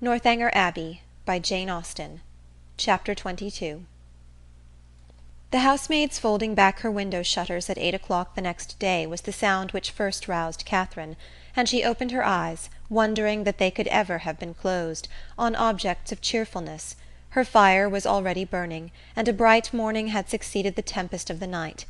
Northanger Abbey by Jane Austen. Chapter 22. The housemaid's folding back her window shutters at 8 o'clock the next day was the sound which first roused Catherine, and she opened her eyes, wondering that they could ever have been closed, on objects of cheerfulness. Her fire was already burning, and a bright morning had succeeded the tempest of the night.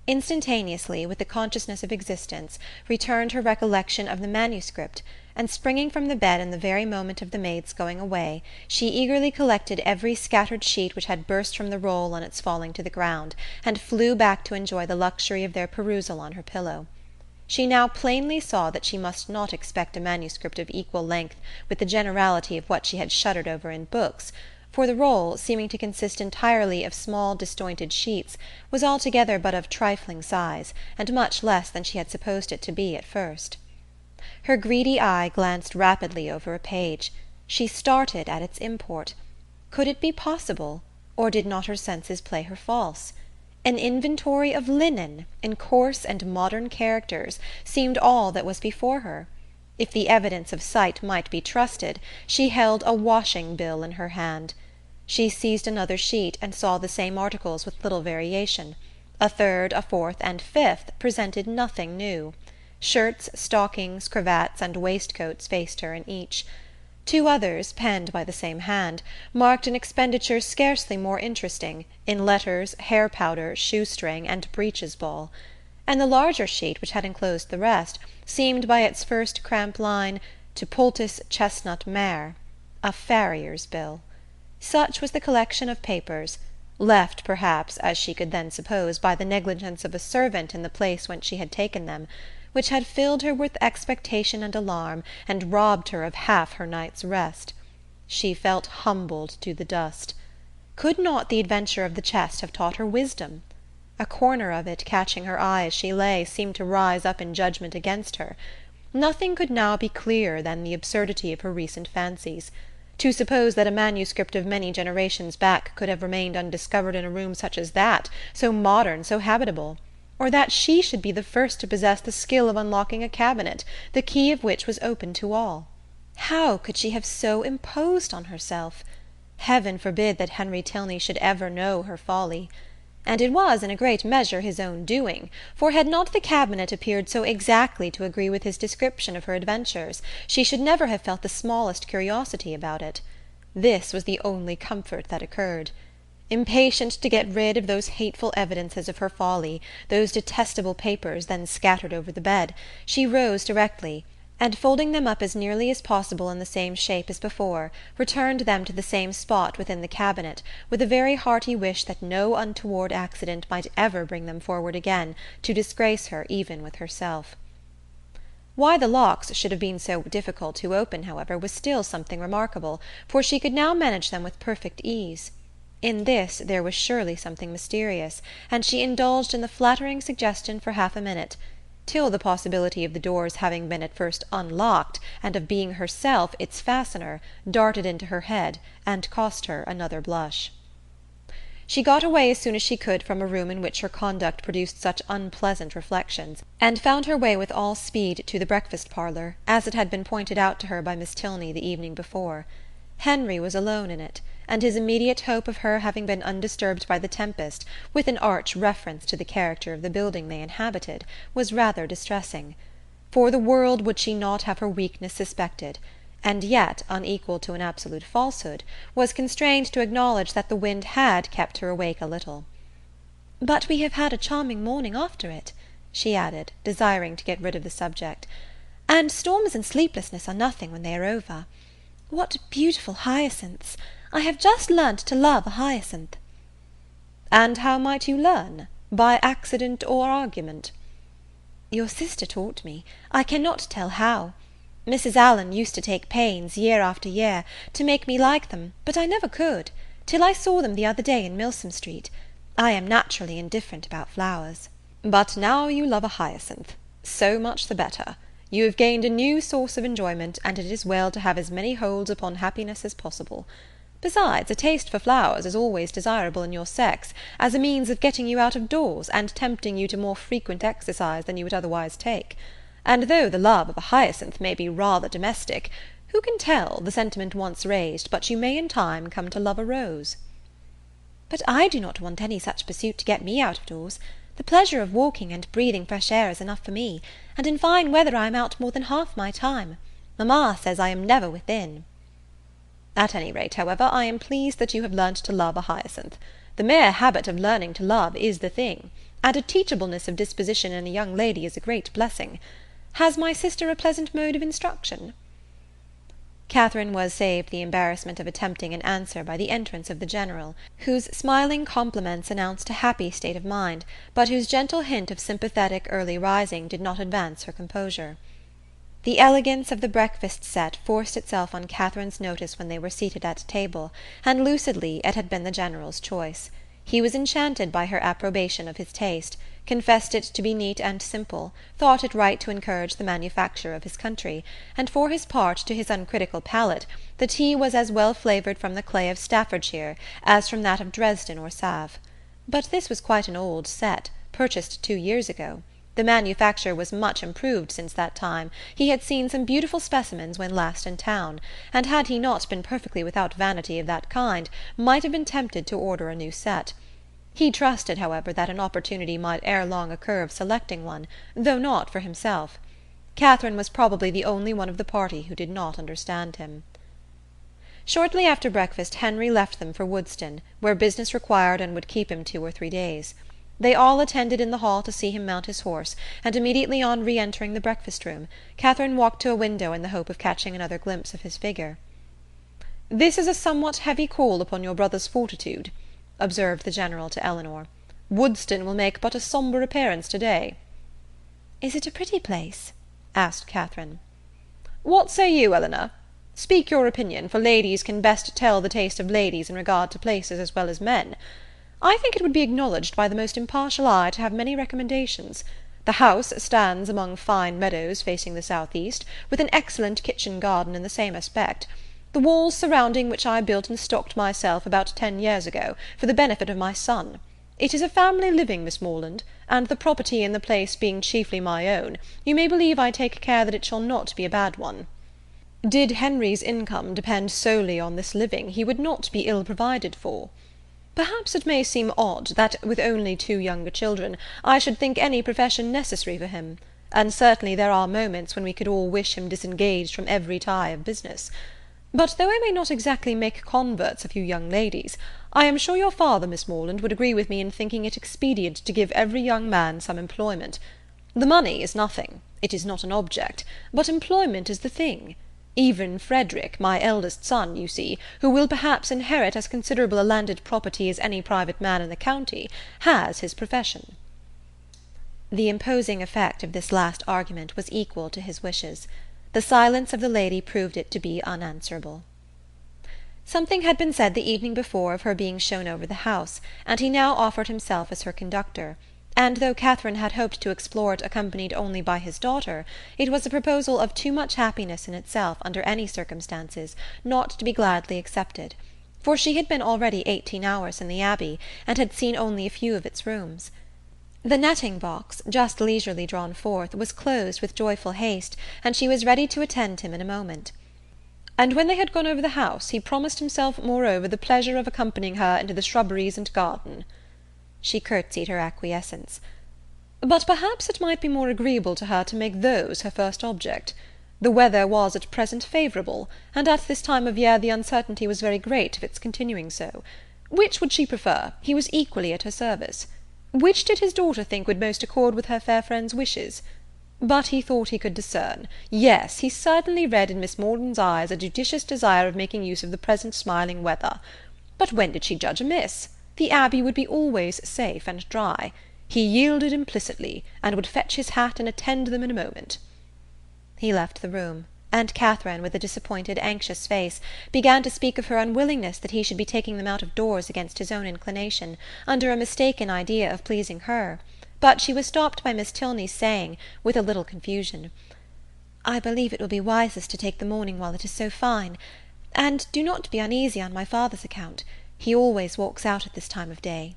Instantaneously, with the consciousness of existence, returned her recollection of the manuscript, and springing from the bed in the very moment of the maid's going away, she eagerly collected every scattered sheet which had burst from the roll on its falling to the ground, and flew back to enjoy the luxury of their perusal on her pillow. She now plainly saw that she must not expect a manuscript of equal length with the generality of what she had shuddered over in books, for the roll, seeming to consist entirely of small disjointed sheets, was altogether but of trifling size, and much less than she had supposed it to be at first. Her greedy eye glanced rapidly over a page. She started at its import. Could it be possible, or did not her senses play her false? An inventory of linen, in coarse and modern characters, seemed all that was before her. If the evidence of sight might be trusted, she held a washing bill in her hand. She seized another sheet, and saw the same articles with little variation. A third, a fourth, and fifth presented nothing new. Shirts, stockings, cravats, and waistcoats faced her in each. Two others, penned by the same hand, marked an expenditure scarcely more interesting, in letters, hair-powder, shoestring, and breeches-ball; and the larger sheet, which had enclosed the rest, seemed by its first cramped line to poultice chestnut mare, a farrier's bill. Such was the collection of papers, left perhaps, as she could then suppose, by the negligence of a servant in the place whence she had taken them, which had filled her with expectation and alarm, and robbed her of half her night's rest. She felt humbled to the dust. Could not the adventure of the chest have taught her wisdom? A corner of it, catching her eye as she lay, seemed to rise up in judgment against her. Nothing could now be clearer than the absurdity of her recent fancies. To suppose that a manuscript of many generations back could have remained undiscovered in a room such as that, so modern, so habitable; or that she should be the first to possess the skill of unlocking a cabinet, the key of which was open to all. How could she have so imposed on herself? Heaven forbid that Henry Tilney should ever know her folly. And it was in a great measure his own doing, for had not the cabinet appeared so exactly to agree with his description of her adventures, she should never have felt the smallest curiosity about it. This was the only comfort that occurred. Impatient to get rid of those hateful evidences of her folly, those detestable papers then scattered over the bed, she rose directly, and folding them up as nearly as possible in the same shape as before, returned them to the same spot within the cabinet, with a very hearty wish that no untoward accident might ever bring them forward again, to disgrace her even with herself. Why the locks should have been so difficult to open, however, was still something remarkable, for she could now manage them with perfect ease. In this there was surely something mysterious, and she indulged in the flattering suggestion for half a minute, till the possibility of the door's having been at first unlocked, and of being herself its fastener, darted into her head, and cost her another blush. She got away as soon as she could from a room in which her conduct produced such unpleasant reflections, and found her way with all speed to the breakfast-parlour, as it had been pointed out to her by Miss Tilney the evening before. Henry was alone in it, and his immediate hope of her having been undisturbed by the tempest, with an arch reference to the character of the building they inhabited, was rather distressing. For the world would she not have her weakness suspected, and yet, unequal to an absolute falsehood, was constrained to acknowledge that the wind had kept her awake a little. "But we have had a charming morning after it," she added, desiring to get rid of the subject, "and storms and sleeplessness are nothing when they are over. What beautiful hyacinths! I have just learnt to love a hyacinth." "And how might you learn? By accident or argument?" "Your sister taught me. I cannot tell how. Mrs. Allen used to take pains, year after year, to make me like them, but I never could, till I saw them the other day in Milsom Street. I am naturally indifferent about flowers." "But now you love a hyacinth. So much the better. You have gained a new source of enjoyment, and it is well to have as many holds upon happiness as possible. Besides, a taste for flowers is always desirable in your sex, as a means of getting you out of doors, and tempting you to more frequent exercise than you would otherwise take. And though the love of a hyacinth may be rather domestic, Who can tell, the sentiment once raised, but you may in time come to love a rose? But I do not want any such pursuit to get me out of doors. The pleasure of walking and breathing fresh air is enough for me, and in fine weather I am out more than half my time. Mamma says I am never within. At any rate, however, I am pleased that you have learnt to love a hyacinth. The mere habit of learning to love is the thing, and a teachableness of disposition in a young lady is a great blessing. Has my sister a pleasant mode of instruction? Catherine was saved the embarrassment of attempting an answer by the entrance of the General, whose smiling compliments announced a happy state of mind, but whose gentle hint of sympathetic early rising did not advance her composure. The elegance of the breakfast set forced itself on Catherine's notice when they were seated at table, and lucidly it had been the General's choice. He was enchanted by her approbation of his taste, confessed it to be neat and simple, thought it right to encourage the manufacture of his country, and for his part, to his uncritical palate, the tea was as well flavoured from the clay of Staffordshire as from that of Dresden or Save. But this was quite an old set, purchased 2 years ago. The manufacture was much improved since that time. He had seen some beautiful specimens when last in town, and had he not been perfectly without vanity of that kind, might have been tempted to order a new set. He trusted, however, that an opportunity might ere long occur of selecting one, though not for himself. Catherine was probably the only one of the party who did not understand him. Shortly after breakfast Henry left them for Woodston, where business required and would keep him 2 or 3 days. They all attended in the hall to see him mount his horse, and immediately on re-entering the breakfast-room, Catherine walked to a window in the hope of catching another glimpse of his figure. "This is a somewhat heavy call upon your brother's fortitude," observed the General to Elinor. "Woodston will make but a sombre appearance to-day." "Is it a pretty place?" asked Catherine. "What say you, Elinor? Speak your opinion, for ladies can best tell the taste of ladies in regard to places as well as men. I think it would be acknowledged by the most impartial eye to have many recommendations. The house stands among fine meadows facing the south-east, with an excellent kitchen garden in the same aspect. The walls surrounding which I built and stocked myself about 10 years ago, for the benefit of my son. It is a family living, Miss Morland, and the property in the place being chiefly my own, you may believe I take care that it shall not be a bad one. Did Henry's income depend solely on this living, he would not be ill provided for. Perhaps it may seem odd that, with only 2 younger children, I should think any profession necessary for him, and certainly there are moments when we could all wish him disengaged from every tie of business. But though I may not exactly make converts of you young ladies, I am sure your father, Miss Morland, would agree with me in thinking it expedient to give every young man some employment. The money is nothing, it is not an object, but employment is the thing. Even Frederick, my eldest son, you see, who will perhaps inherit as considerable a landed property as any private man in the county, has his profession." The imposing effect of this last argument was equal to his wishes. The silence of the lady proved it to be unanswerable. Something had been said the evening before of her being shown over the house, and he now offered himself as her conductor, and though Catherine had hoped to explore it accompanied only by his daughter, it was a proposal of too much happiness in itself, under any circumstances, not to be gladly accepted, for she had been already 18 hours in the Abbey, and had seen only a few of its rooms. The netting-box, just leisurely drawn forth, was closed with joyful haste, and she was ready to attend him in a moment. And when they had gone over the house, he promised himself, moreover, the pleasure of accompanying her into the shrubberies and garden. She curtsied her acquiescence. But perhaps it might be more agreeable to her to make those her first object. The weather was at present favourable, and at this time of year the uncertainty was very great of its continuing so. Which would she prefer? He was equally at her service. Which did his daughter think would most accord with her fair friend's wishes? But he thought he could discern. Yes, he certainly read in Miss Morland's eyes a judicious desire of making use of the present smiling weather. But when did she judge amiss? The Abbey would be always safe and dry. He yielded implicitly, and would fetch his hat and attend them in a moment. He left the room, and Catherine, with a disappointed, anxious face, began to speak of her unwillingness that he should be taking them out of doors against his own inclination, under a mistaken idea of pleasing her. But she was stopped by Miss Tilney's saying, with a little confusion, "I believe it will be wisest to take the morning while it is so fine. And do not be uneasy on my father's account. He always walks out at this time of day."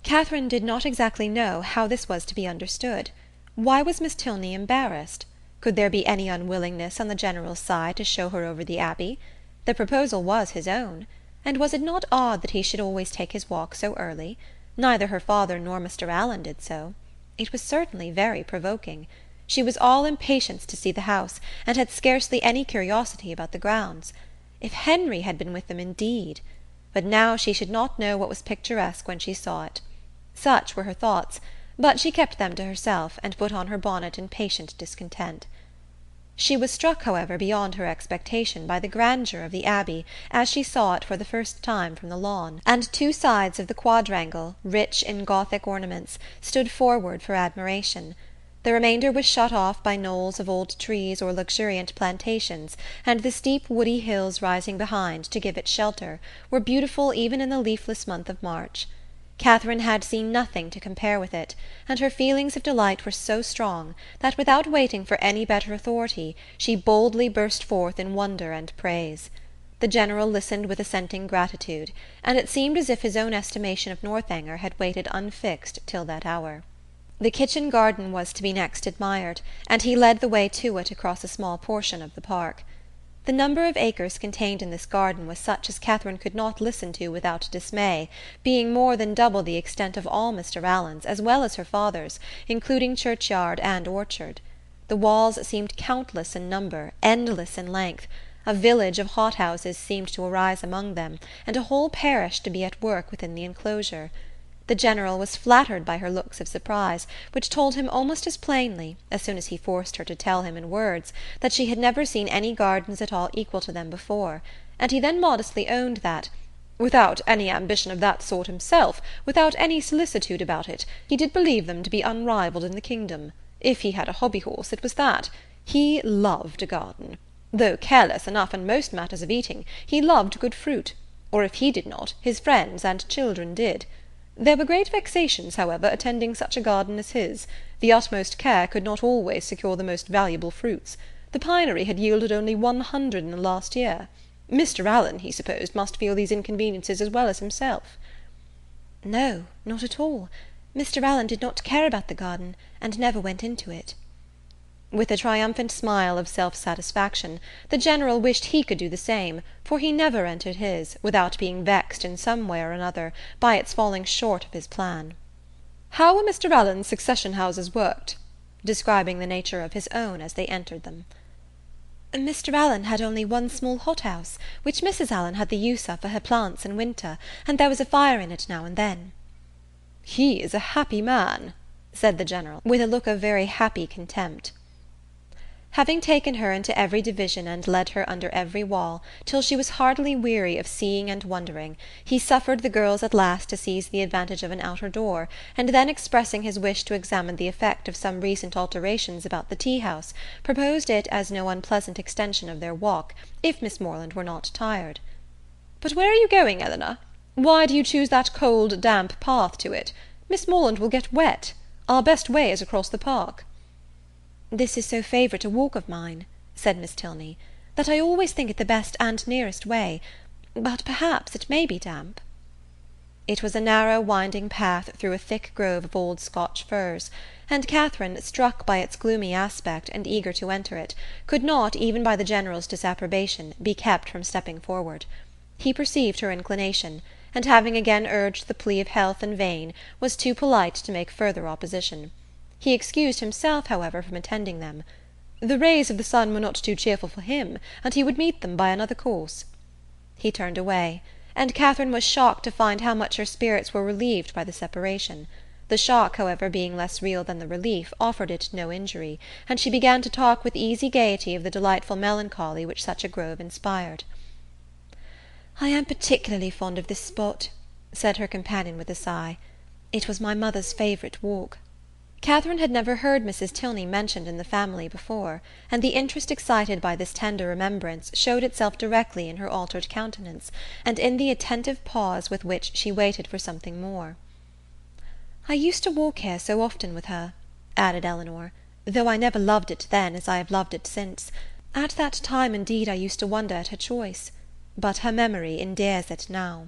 Catherine did not exactly know how this was to be understood. Why was Miss Tilney embarrassed? Could there be any unwillingness on the General's side to show her over the Abbey? The proposal was his own. And was it not odd that he should always take his walk so early? Neither her father nor Mr. Allen did so. It was certainly very provoking. She was all impatience to see the house, and had scarcely any curiosity about the grounds. If Henry had been with them, indeed! But now she should not know what was picturesque when she saw it. Such were her thoughts, but she kept them to herself, and put on her bonnet in patient discontent. She was struck, however, beyond her expectation by the grandeur of the Abbey as she saw it for the first time from the lawn, and two sides of the quadrangle, rich in Gothic ornaments, stood forward for admiration. The remainder was shut off by knolls of old trees or luxuriant plantations, and the steep woody hills rising behind to give it shelter were beautiful even in the leafless month of March. Catherine had seen nothing to compare with it, and her feelings of delight were so strong that, without waiting for any better authority, she boldly burst forth in wonder and praise. The General listened with assenting gratitude, and it seemed as if his own estimation of Northanger had waited unfixed till that hour. The kitchen garden was to be next admired, and he led the way to it across a small portion of the park. The number of acres contained in this garden was such as Catherine could not listen to without dismay, being more than double the extent of all Mr. Allen's, as well as her father's, including churchyard and orchard. The walls seemed countless in number, endless in length. A village of hothouses seemed to arise among them, and a whole parish to be at work within the enclosure. The General was flattered by her looks of surprise, which told him almost as plainly, as soon as he forced her to tell him in words, that she had never seen any gardens at all equal to them before, and he then modestly owned that, without any ambition of that sort himself, without any solicitude about it, he did believe them to be unrivalled in the kingdom. If he had a hobby-horse, it was that. He loved a garden. Though careless enough in most matters of eating, he loved good fruit, or if he did not, his friends and children did. There were great vexations, however, attending such a garden as his. The utmost care could not always secure the most valuable fruits. The pinery had yielded only 100 in the last year. Mr. Allen, he supposed, must feel these inconveniences as well as himself. No, not at all. Mr. Allen did not care about the garden, and never went into it. With a triumphant smile of self-satisfaction, the General wished he could do the same, for he never entered his, without being vexed in some way or another by its falling short of his plan. "How were Mr. Allen's succession houses worked?" describing the nature of his own as they entered them. "Mr. Allen had only one small hothouse, which Mrs. Allen had the use of for her plants in winter, and there was a fire in it now and then." "He is a happy man," said the General, with a look of very happy contempt. Having taken her into every division and led her under every wall, till she was heartily weary of seeing and wondering, he suffered the girls at last to seize the advantage of an outer door, and then expressing his wish to examine the effect of some recent alterations about the tea-house, proposed it as no unpleasant extension of their walk, if Miss Morland were not tired. "But where are you going, Elinor? Why do you choose that cold, damp path to it? Miss Morland will get wet. Our best way is across the park." "This is so favourite a walk of mine," said Miss Tilney, "that I always think it the best and nearest way. But perhaps it may be damp." It was a narrow winding path through a thick grove of old Scotch firs, and Catherine, struck by its gloomy aspect and eager to enter it, could not, even by the General's disapprobation, be kept from stepping forward. He perceived her inclination, and having again urged the plea of health in vain, was too polite to make further opposition. He excused himself, however, from attending them. The rays of the sun were not too cheerful for him, and he would meet them by another course. He turned away, and Catherine was shocked to find how much her spirits were relieved by the separation. The shock, however, being less real than the relief, offered it no injury, and she began to talk with easy gaiety of the delightful melancholy which such a grove inspired. "I am particularly fond of this spot," said her companion with a sigh. "It was my mother's favourite walk." Catherine had never heard Mrs. Tilney mentioned in the family before, and the interest excited by this tender remembrance showed itself directly in her altered countenance, and in the attentive pause with which she waited for something more. "I used to walk here so often with her," added Elinor, "though I never loved it then as I have loved it since. At that time, indeed, I used to wonder at her choice, but her memory endears it now."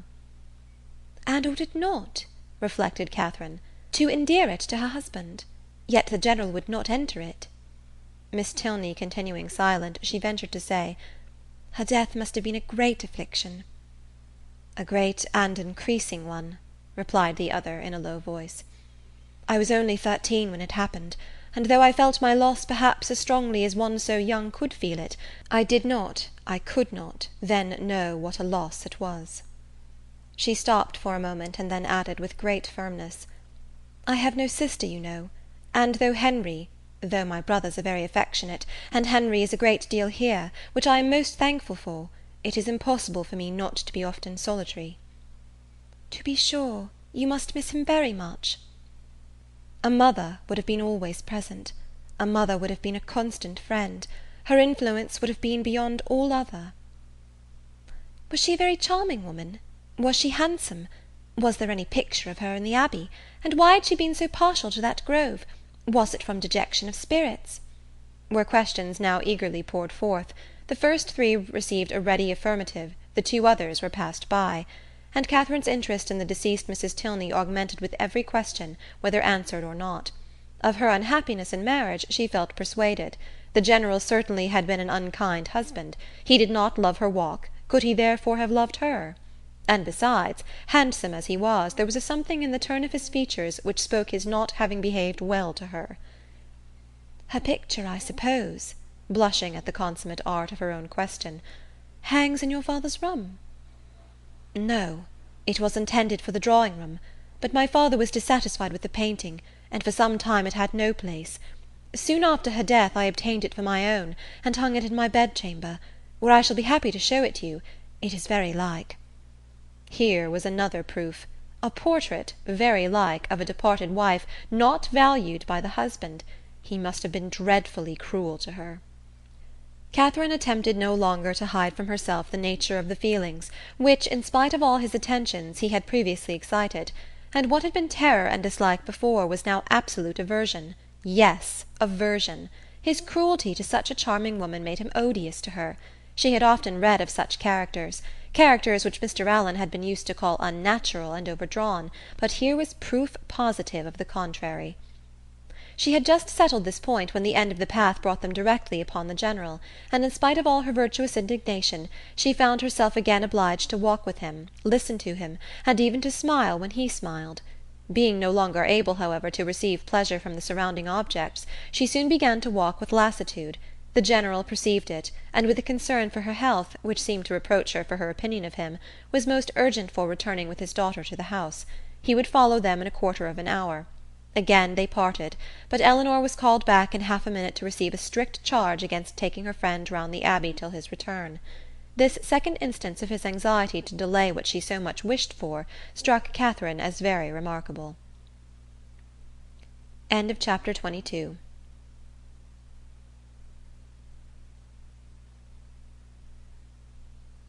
"And ought it not," reflected Catherine, "to endear it to her husband? Yet the General would not enter it." Miss Tilney continuing silent, she ventured to say, "Her death must have been a great affliction." "A great and increasing one," replied the other in a low voice. "I was only 13 when it happened, and though I felt my loss perhaps as strongly as one so young could feel it, I could not, then know what a loss it was." She stopped for a moment, and then added with great firmness, "I have no sister, you know, and though my brothers are very affectionate, and Henry is a great deal here, which I am most thankful for, it is impossible for me not to be often solitary." "To be sure, you must miss him very much." "A mother would have been always present. A mother would have been a constant friend. Her influence would have been beyond all other." "Was she a very charming woman? Was she handsome? Was there any picture of her in the Abbey? And why had she been so partial to that grove? Was it from dejection of spirits?" were questions now eagerly poured forth. The first 3 received a ready affirmative, the 2 others were passed by; and Catherine's interest in the deceased Mrs. Tilney augmented with every question, whether answered or not. Of her unhappiness in marriage she felt persuaded. The General certainly had been an unkind husband. He did not love her walk; could he therefore have loved her? And besides, handsome as he was, there was a something in the turn of his features which spoke his not having behaved well to her. "Her picture, I suppose," blushing at the consummate art of her own question, "hangs in your father's room?" "No, it was intended for the drawing-room; but my father was dissatisfied with the painting, and for some time it had no place. Soon after her death I obtained it for my own, and hung it in my bedchamber, where I shall be happy to show it you. It is very like." Here was another proof. A portrait, very like, of a departed wife, not valued by the husband. He must have been dreadfully cruel to her. Catherine attempted no longer to hide from herself the nature of the feelings which, in spite of all his attentions, he had previously excited, and what had been terror and dislike before was now absolute aversion. Yes, aversion. His cruelty to such a charming woman made him odious to her. She had often read of such characters which Mr. Allen had been used to call unnatural and overdrawn, but here was proof positive of the contrary. She had just settled this point when the end of the path brought them directly upon the General, and in spite of all her virtuous indignation, she found herself again obliged to walk with him, listen to him, and even to smile when he smiled. Being no longer able, however, to receive pleasure from the surrounding objects, she soon began to walk with lassitude. The General perceived it, and with a concern for her health, which seemed to reproach her for her opinion of him, was most urgent for returning with his daughter to the house. He would follow them in a quarter of an hour. Again they parted, but Eleanor was called back in half a minute to receive a strict charge against taking her friend round the Abbey till his return. This second instance of his anxiety to delay what she so much wished for struck Catherine as very remarkable. Chapter 22